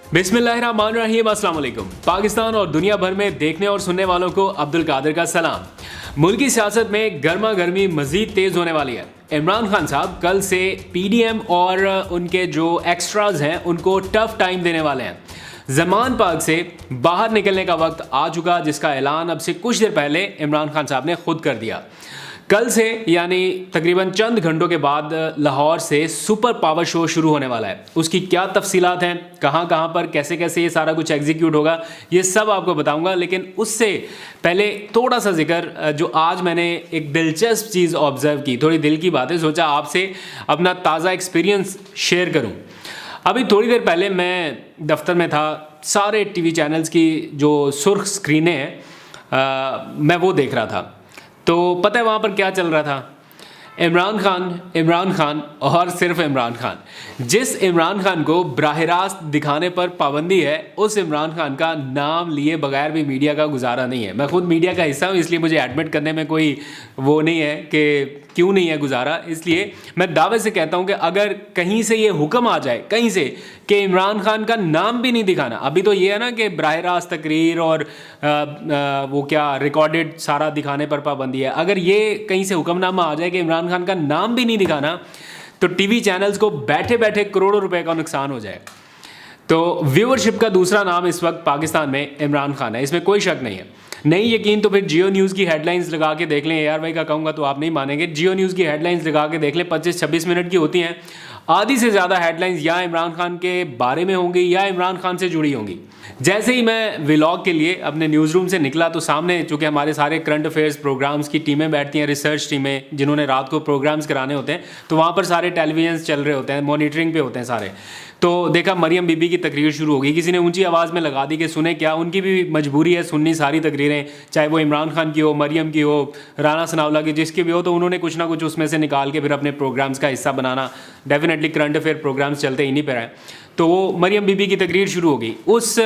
बिस्मिल्लाहिर्रहमानिर्रहीम, अस्सलाम वालेकुम। पाकिस्तान और दुनिया भर में देखने और सुनने वालों को अब्दुल कादिर का सलाम। मुल्की सियासत में गर्मा गर्मी मजीद तेज होने वाली है। इमरान खान साहब कल से पीडीएम और उनके जो एक्स्ट्राज हैं उनको टफ टाइम देने वाले हैं। जमान पार्क से बाहर निकलने का वक्त आ चुका, जिसका ऐलान अब से कुछ देर पहले इमरान खान साहब ने खुद कर दिया। कल से यानी तकरीबन चंद घंटों के बाद लाहौर से सुपर पावर शो शुरू होने वाला है। उसकी क्या तफसीलात हैं, कहाँ कहाँ पर कैसे कैसे ये सारा कुछ एग्जीक्यूट होगा, ये सब आपको बताऊंगा। लेकिन उससे पहले थोड़ा सा जिक्र, जो आज मैंने एक दिलचस्प चीज़ ऑब्जर्व की, थोड़ी दिल की बातें, सोचा आपसे अपना ताज़ा एक्सपीरियंस शेयर करूँ। अभी थोड़ी देर पहले मैं दफ्तर में था, सारे टीवी चैनल्स की जो सुर्ख स्क्रीनें हैं मैं वो देख रहा था। तो पता है वहाँ पर क्या चल रहा था? इमरान खान और सिर्फ इमरान खान। जिस इमरान खान को बराह रास्त दिखाने पर पाबंदी है, उस इमरान खान का नाम लिए बगैर भी मीडिया का गुजारा नहीं है। मैं खुद मीडिया का हिस्सा हूँ, इसलिए मुझे एडमिट करने में कोई वो नहीं है कि क्यों नहीं है गुजारा। इसलिए मैं दावे से कहता हूँ कि अगर कहीं से ये हुक्म आ जाए, कहीं से, कि इमरान खान का नाम भी नहीं दिखाना। अभी तो ये है ना कि बराह रास्त तकरीर और वो क्या रिकॉर्डेड सारा दिखाने पर पाबंदी है। अगर ये कहीं से हुक्मनामा आ जाए कि इमरान खान का नाम भी नहीं दिखाना, तो टीवी चैनल्स को बैठे बैठे करोड़ों रुपए का नुकसान हो जाए। तो व्यूअरशिप का दूसरा नाम इस वक्त पाकिस्तान में इमरान खान है, इसमें कोई शक नहीं है। नहीं यकीन तो फिर जियो न्यूज़ की हेडलाइंस लगा के देख लें। AR भाई का कहूँगा तो आप नहीं मानेंगे। जियो न्यूज़ की हेडलाइंस लगा के देख लें, 25-26 मिनट की होती हैं। आधी से ज़्यादा हेडलाइंस या इमरान खान के बारे में होंगी या इमरान खान से जुड़ी होंगी। जैसे ही मैं व्लॉग के लिए अपने न्यूज़ रूम से निकला, तो सामने चूँकि हमारे सारे करंट अफेयर्स प्रोग्राम्स की टीमें बैठती हैं, रिसर्च टीमें जिन्होंने रात को प्रोग्राम्स कराने होते हैं, तो वहाँ पर सारे टेलीविजन चल रहे होते हैं, मॉनिटरिंग पे होते हैं सारे। तो देखा मरियम बीबी की तकरीर शुरू हो गई। किसी ने ऊंची आवाज़ में लगा दी कि सुने क्या, उनकी भी मजबूरी है सुननी सारी तकरीरें, चाहे वो इमरान खान की हो, मरियम की हो, राना सनाउल्लाह की, जिसकी भी हो, तो उन्होंने कुछ ना कुछ उसमें से निकाल के फिर अपने प्रोग्राम्स का हिस्सा बनाना। डेफिनेटली करंट अफेयर प्रोग्राम्स चलते ही नहीं पर हैं। तो वो मरियम बीबी की तकरीर शुरू हो गई। उस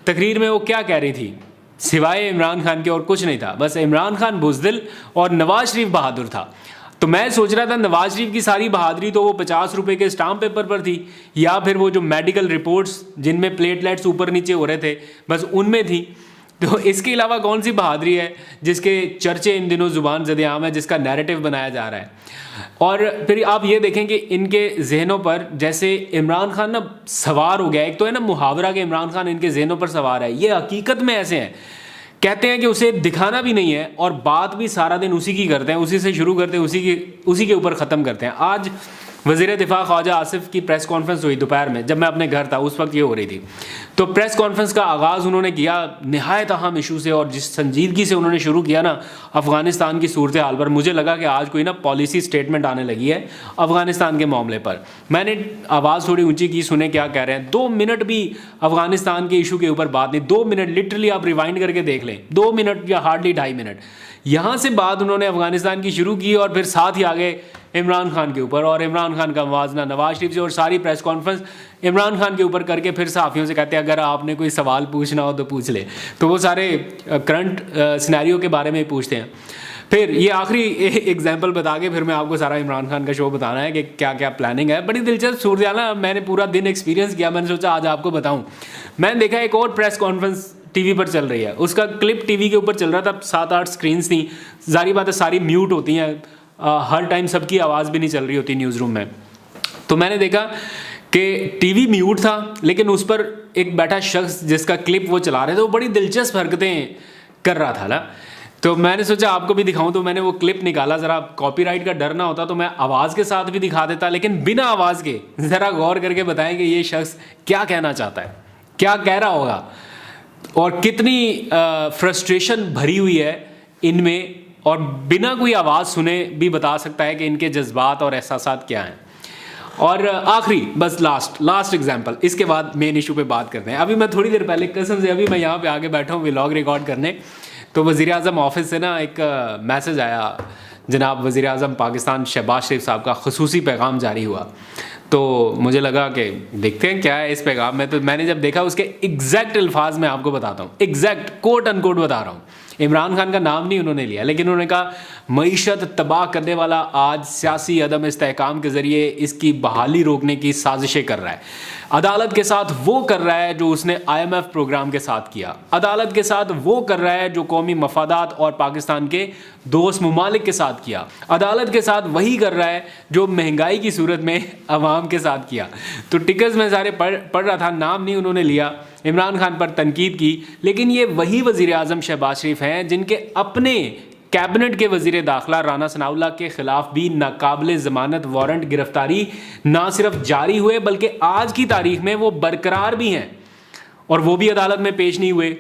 तकरीर में वो क्या कह रही थी, सिवाय इमरान खान के और कुछ नहीं था। बस इमरान खान बुज़दिल और नवाज शरीफ बहादुर था। तो मैं सोच रहा था नवाज शरीफ की सारी बहादुरी तो वो 50 रुपए के स्टाम्प पेपर पर थी, या फिर वो जो मेडिकल रिपोर्ट्स जिनमें प्लेटलेट्स ऊपर नीचे हो रहे थे, बस उनमें थी। तो इसके अलावा कौन सी बहादुरी है जिसके चर्चे इन दिनों ज़ुबान ज़द-ए-आम है, जिसका नैरेटिव बनाया जा रहा है। और फिर आप ये देखें कि इनके जहनों पर जैसे इमरान खान ना सवार हो गया। एक तो है ना मुहावरा कि इमरान खान इनके जहनों पर सवार है, ये हकीकत में ऐसे हैं। कहते हैं कि उसे दिखाना भी नहीं है और बात भी सारा दिन उसी की करते हैं, उसी से शुरू करते हैं, उसी के ऊपर ख़त्म करते हैं। आज वज़ीर दिफा ख्वाजा आसिफ की प्रेस कॉन्फ्रेंस हुई दोपहर में, जब मैं अपने घर था उस वक्त ये हो रही थी। तो प्रेस कॉन्फ्रेंस का आगाज़ उन्होंने किया निहायत अहम इशू से, और जिस संजीदगी से उन्होंने शुरू किया ना अफ़गानिस्तान की सूरत हाल पर, मुझे लगा कि आज कोई ना पॉलिसी स्टेटमेंट आने लगी है अफ़गानिस्तान के मामले पर। मैंने आवाज़ थोड़ी ऊंची की, सुने क्या कह रहे हैं। 2 मिनट भी अफ़गानिस्तान के इशू के ऊपर बात नहीं। 2 मिनट लिटरली आप रिवाइंड करके देख लें, 2 मिनट या हार्डली 2.5 मिनट। यहाँ से बात उन्होंने अफ़गानिस्तान की शुरू की और फिर साथ ही आगे इमरान खान के ऊपर, और इमरान खान का मुवाजना नवाज शरीफ से, और सारी प्रेस कॉन्फ्रेंस इमरान खान के ऊपर करके फिर सहाफ़ियों से कहते हैं अगर आपने कोई सवाल पूछना हो तो पूछ ले। तो वो सारे करंट सिनेरियो के बारे में पूछते हैं। फिर ये आखिरी एग्जाम्पल बता के फिर मैं आपको सारा इमरान खान का शो बताना है कि क्या क्या प्लानिंग है। बड़ी दिलचस्प सूरत हाल है। मैंने पूरा दिन एक्सपीरियंस किया, मैंने सोचा आज आपको बताऊँ। मैंने देखा एक और प्रेस कॉन्फ्रेंस टीवी पर चल रही है, उसका क्लिप टीवी के ऊपर चल रहा था। 7-8 स्क्रीन्स थी, जारी बात है सारी म्यूट होती हैं, हर टाइम सबकी आवाज़ भी नहीं चल रही होती न्यूज़ रूम में। तो मैंने देखा कि टीवी म्यूट था, लेकिन उस पर एक बैठा शख्स जिसका क्लिप वो चला रहे थे, वो बड़ी दिलचस्प हरकतें कर रहा था ना। तो मैंने सोचा आपको भी दिखाऊं, तो मैंने वो क्लिप निकाला। ज़रा कॉपीराइट का डर ना होता तो मैं आवाज़ के साथ भी दिखा देता, लेकिन बिना आवाज़ के ज़रा गौर करके बताएं कि ये शख्स क्या कहना चाहता है, क्या कह रहा होगा, और कितनी फ्रस्ट्रेशन भरी हुई है इनमें, और बिना कोई आवाज़ सुने भी बता सकता है कि इनके जज्बात और एहसासात क्या हैं। और आखिरी बस लास्ट एग्जांपल, इसके बाद मेन इशू पे बात करते हैं। अभी मैं थोड़ी देर पहले कसम से अभी मैं यहाँ पे आके बैठा हूँ व्लॉग रिकॉर्ड करने, तो वज़ीर आज़म ऑफिस से ना एक मैसेज आया, जनाब वज़ीर आज़म पाकिस्तान शहबाज शरीफ साहब का ख़ुसूसी पैगाम जारी हुआ। तो मुझे लगा कि देखते हैं क्या है इस पैगाम में। तो मैंने जब देखा उसके एग्जैक्ट अल्फाज में आपको बताता हूँ, एग्जैक्ट कोट अनकोट बता रहा हूँ। इमरान खान का नाम नहीं उन्होंने लिया, लेकिन उन्होंने कहा मईशत तबाह करने वाला आज सियासी अदम इस्तेहकाम के ज़रिए इसकी बहाली रोकने की साजिशें कर रहा है। अदालत के साथ वो कर रहा है जो उसने IMF प्रोग्राम के साथ किया, अदालत के साथ वो कर रहा है जो कौमी मफादात और पाकिस्तान के दोस्त ममालिक के साथ किया, अदालत के साथ वही कर रहा है जो महंगाई की सूरत में अवाम के साथ किया। तो टिकर्स में सारे पढ़ रहा था, नाम नहीं उन्होंने लिया, इमरान खान पर तनकीद की, लेकिन ये वही वज़ीर आज़म शहबाज शरीफ हैं जिनके अपने कैबिनेट के वज़ीर दाखिला राना सनाउल्लाह के खिलाफ भी नाकाबिले ज़मानत वारंट गिरफ्तारी ना सिर्फ जारी हुए बल्कि आज की तारीख में वो बरकरार भी हैं और वो भी अदालत में पेश नहीं हुए।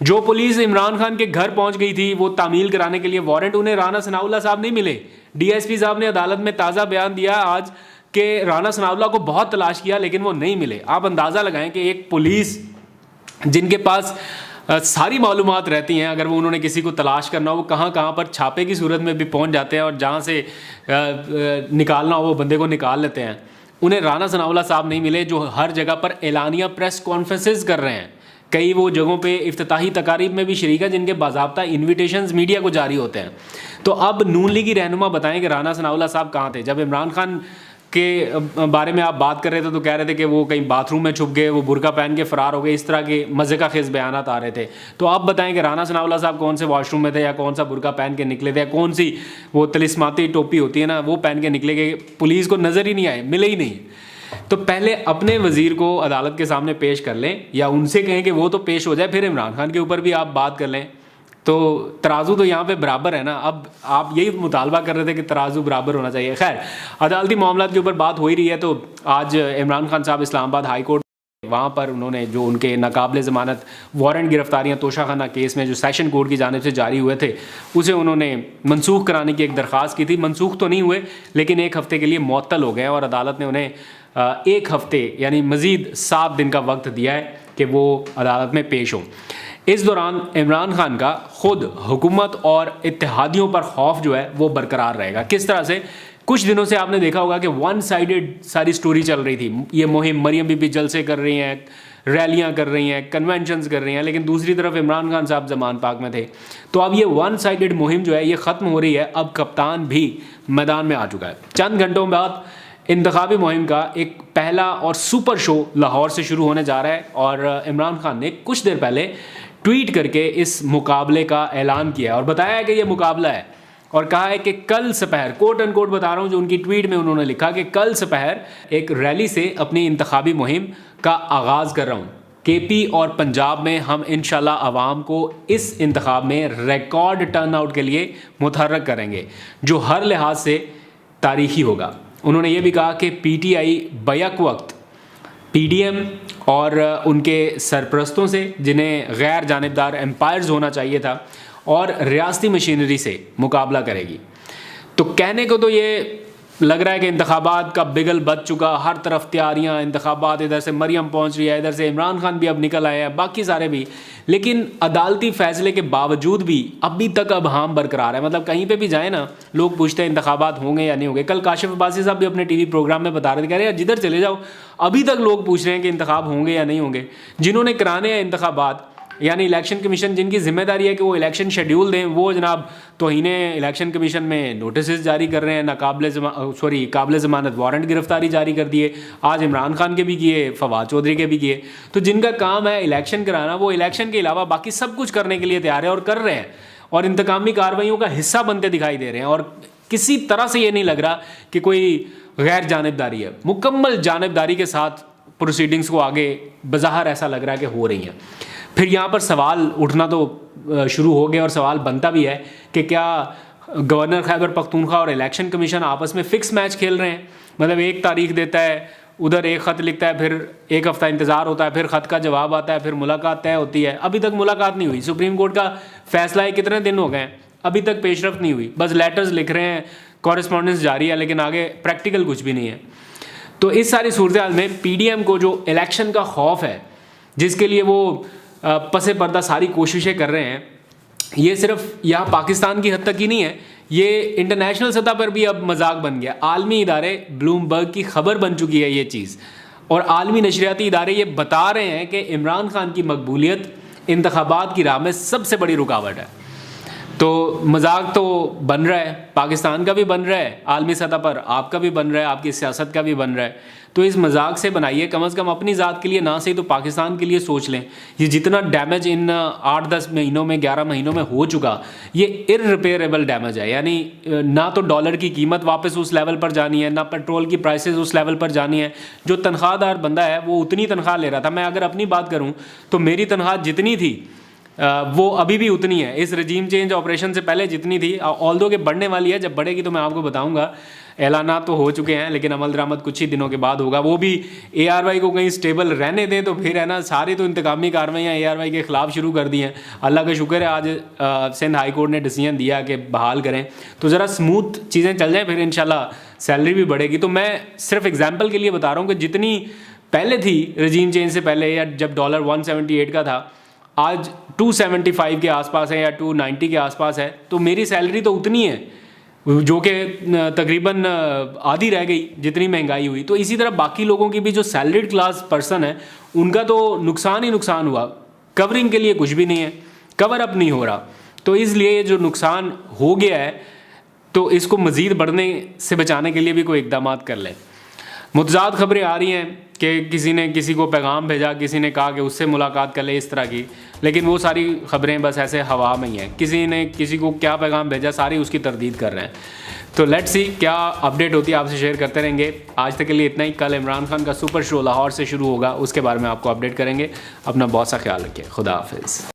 जो पुलिस इमरान खान के घर पहुंच गई थी वो तामील कराने के लिए वारंट, उन्हें राना सनाउल्लाह साहब नहीं मिले। DSP साहब ने अदालत में ताज़ा बयान दिया आज कि राना सनाउल्लाह को बहुत तलाश किया लेकिन वो नहीं मिले। आप अंदाज़ा लगाएं कि एक पुलिस जिनके पास सारी मालूमात रहती हैं, अगर वो उन्होंने किसी को तलाश करना हो वो कहाँ कहाँ पर छापे की सूरत में भी पहुँच जाते हैं और जहाँ से निकालना हो वो बंदे को निकाल लेते हैं। उन्हें राना सनाउल्लाह साहब नहीं मिले जो हर जगह पर एलानिया प्रेस कॉन्फ्रेंसेस कर रहे हैं। कई वो जगहों पे इफ्तिताही तकारीब में भी शरीक है जिनके बाज़ाब्ता इन्विटेशंस मीडिया को जारी होते हैं। तो अब नून लीग की रहनुमा बताएं कि राना सनाउल्लाह साहब कहाँ थे जब इमरान खान के बारे में आप बात कर रहे थे तो कह रहे थे कि वो कहीं बाथरूम में छुप गए, वो बुर्का पहन के फ़रार हो गए, इस तरह के मज़े का खेज़ बयानात आ रहे थे। तो आप बताएं कि राना सनाउल्लाह साहब कौन से वॉशरूम में थे या कौन सा बुर्का पहन के निकले थे या कौन सी वो तिलिस्माती टोपी होती है ना वो पहन के निकले गए, पुलिस को नज़र ही नहीं आए, मिले ही नहीं। तो पहले अपने वज़ीर को अदालत के सामने पेश कर लें या उनसे कहें कि वो तो पेश हो जाए, फिर इमरान खान के ऊपर भी आप बात कर लें। तो तराजू तो यहाँ पे बराबर है ना। अब आप यही मुतालबा कर रहे थे कि तराजू बराबर होना चाहिए। खैर, अदालती मामलात के ऊपर बात हो ही रही है तो आज इमरान खान साहब इस्लामाबाद हाई कोर्ट वहाँ पर उन्होंने जो उनके नाकाबिले ज़मानत वारंट गिरफ्तारियाँ तोशाखाना केस में जो सेशन कोर्ट की जानिब से जारी हुए थे उसे उन्होंने मनसूख कराने की एक दरख्वास्त की थी। मनसूख तो नहीं हुए लेकिन एक हफ़्ते के लिए मुअत्तल हो गए और अदालत ने उन्हें एक हफ़्ते यानी मज़ीद 7 दिन का वक्त दिया है कि वो अदालत में पेश हों। इस दौरान इमरान खान का खुद हुकूमत और इत्तेहादियों पर खौफ जो है वो बरकरार रहेगा। किस तरह से? कुछ दिनों से आपने देखा होगा कि वन साइडेड सारी स्टोरी चल रही थी। ये मुहिम मरियम बीबी जलसे कर रही हैं, रैलियां कर रही हैं, कन्वेंशंस कर रही हैं, लेकिन दूसरी तरफ इमरान खान साहब ज़मान पाक में थे। तो अब ये वन साइडेड मुहिम जो है ये ख़त्म हो रही है। अब कप्तान भी मैदान में आ चुका है। चंद घंटों बाद इंतखाबी मुहिम का एक पहला और सुपर शो लाहौर से शुरू होने जा रहा है और इमरान खान ने कुछ देर पहले ट्वीट करके इस मुकाबले का ऐलान किया है और बताया है कि ये मुकाबला है और कहा है कि कल सपहर, कोट एंड कोट बता रहा हूँ जो उनकी ट्वीट में उन्होंने लिखा कि कल सपहर एक रैली से अपनी इंतखाबी मुहिम का आगाज़ कर रहा हूँ। KP और पंजाब में हम इंशाल्लाह आवाम को इस इंतखाब में रिकॉर्ड टर्न आउट के लिए मुतहर्रक करेंगे जो हर लिहाज से तारीखी होगा। उन्होंने ये भी कहा कि PTI बैक वक्त PDM और उनके सरपरस्तों से जिन्हें गैर जानिबदार एम्पायर्स होना चाहिए था और रियासती मशीनरी से मुकाबला करेगी। तो कहने को तो ये लग रहा है कि इंतखाबात का बिगल बच चुका, हर तरफ तैयारियां, इंतखाबात, इधर से मरियम पहुंच रही है, इधर से इमरान खान भी अब निकल आए हैं, बाकी सारे भी, लेकिन अदालती फैसले के बावजूद भी अभी तक अब हम बरकरार है। मतलब कहीं पे भी जाए ना लोग पूछते हैं इंतखाबात होंगे या नहीं होंगे। कल काशिफ अब्बासी साहब भी अपने TV प्रोग्राम में बता रहे थे, कह रहे हैं जिधर चले जाओ अभी तक लोग पूछ रहे हैं कि इंतखाब होंगे या नहीं होंगे। जिन्होंने कराने हैं इंतखाबात यानी इलेक्शन कमीशन जिनकी जिम्मेदारी है कि वो इलेक्शन शेड्यूल दें, वो जनाब तौहीने इलेक्शन कमीशन में नोटिस जारी कर रहे हैं, काबिल ज़मानत वारंट गिरफ्तारी जारी कर दिए। आज इमरान खान के भी किए, फवाद चौधरी के भी किए। तो जिनका काम है इलेक्शन कराना वो इलेक्शन के अलावा बाकी सब कुछ करने के लिए तैयार है और कर रहे हैं और इंतकामी कार्रवाइयों का हिस्सा बनते दिखाई दे रहे हैं। और किसी तरह से ये नहीं लग रहा कि कोई गैर जानिबदारी है, मुकम्मल जानिबदारी के साथ प्रोसीडिंग्स को आगे बज़ाहिर ऐसा लग रहा है कि हो रही हैं। फिर यहाँ पर सवाल उठना तो शुरू हो गया और सवाल बनता भी है कि क्या गवर्नर खैबर पख्तूनख्वा और इलेक्शन कमीशन आपस में फ़िक्स मैच खेल रहे हैं। मतलब एक तारीख देता है, उधर एक ख़त लिखता है, फिर एक हफ़्ता इंतज़ार होता है, फिर ख़त का जवाब आता है, फिर मुलाकात तय होती है। अभी तक मुलाकात नहीं हुई। सुप्रीम कोर्ट का फैसला है, कितने दिन हो गए, अभी तक पेशरफ नहीं हुई। बस लेटर्स लिख रहे हैं, कॉरेस्पॉन्डेंस जारी है, लेकिन आगे प्रैक्टिकल कुछ भी नहीं है। तो इस सारी सूरत हाल में PDM को जो इलेक्शन का खौफ है, जिसके लिए वो पसे पर्दा सारी कोशिशें कर रहे हैं, ये सिर्फ यहाँ पाकिस्तान की हद तक ही नहीं है, ये इंटरनेशनल सतह पर भी अब मजाक बन गया। आलमी इदारे, ब्लूमबर्ग की खबर बन चुकी है ये चीज़, और आलमी नशरियाती इदारे ये बता रहे हैं कि इमरान खान की मकबूलियत इंतखाबात की राह में सबसे बड़ी रुकावट है। तो मजाक तो बन रहा है, पाकिस्तान का भी बन रहा है आलमी सतह पर, आपका भी बन रहा है, आपकी सियासत का भी बन रहा है। तो इस मजाक से बनाइए, कम से कम अपनी ज़ात के लिए ना सही तो पाकिस्तान के लिए सोच लें। ये जितना डैमेज इन 8-10 महीनों में, 11 महीनों में हो चुका, ये इररिपेयरेबल डैमेज है। यानी ना तो डॉलर की कीमत वापस उस लेवल पर जानी है, ना पेट्रोल की प्राइसेस उस लेवल पर जानी है। जो तनख्वाहदार बंदा है वो उतनी तनख्वाह ले रहा था। मैं अगर अपनी बात करूँ तो मेरी तनख्वाह जितनी थी वो अभी भी उतनी है, इस रजीम चेंज ऑपरेशन से पहले जितनी थी, ऑल्दो के बढ़ने वाली है। जब बढ़ेगी तो मैं आपको बताऊंगा। ऐलाना तो हो चुके हैं लेकिन अमल दरामद कुछ ही दिनों के बाद होगा। वो भी ARY को कहीं स्टेबल रहने दें तो फिर है ना, सारी तो इंतकामी कार्रवाइयाँ ARY के ख़िलाफ़ शुरू कर दी हैं। अल्लाह का शुक्र है आज सिंध हाई कोर्ट ने डिसीजन दिया कि बहाल करें, तो ज़रा स्मूथ चीज़ें चल जाएँ, फिर इंशाल्लाह सैलरी भी बढ़ेगी। तो मैं सिर्फ एग्जाम्पल के लिए बता रहा हूँ कि जितनी पहले थी रजीम चेंज से पहले, या जब डॉलर 178 का था, आज 275 के आसपास है या 290 के आसपास है, तो मेरी सैलरी तो उतनी है, जो कि तकरीबन आधी रह गई जितनी महंगाई हुई। तो इसी तरह बाकी लोगों की भी जो सैलरीड क्लास पर्सन है उनका तो नुकसान ही नुकसान हुआ, कवरिंग के लिए कुछ भी नहीं है, कवर अप नहीं हो रहा। तो इसलिए ये जो नुकसान हो गया है तो इसको मज़ीद बढ़ने से बचाने के लिए भी कोई इक़दाम कर लें। मुतज़ाद खबरें आ रही हैं कि किसी ने किसी को पैगाम भेजा, किसी ने कहा कि उससे मुलाकात कर ले, इस तरह की, लेकिन वो सारी खबरें बस ऐसे हवा में ही हैं। किसी ने किसी को क्या पैगाम भेजा, सारी उसकी तरदीद कर रहे हैं। तो लेट्स सी क्या अपडेट होती है, आपसे शेयर करते रहेंगे। आज तक के लिए इतना ही। कल इमरान खान का सुपर शो लाहौर से शुरू होगा, उसके बारे में आपको अपडेट करेंगे। अपना बहुत सा ख्याल रखिए। खुदा हाफिज़।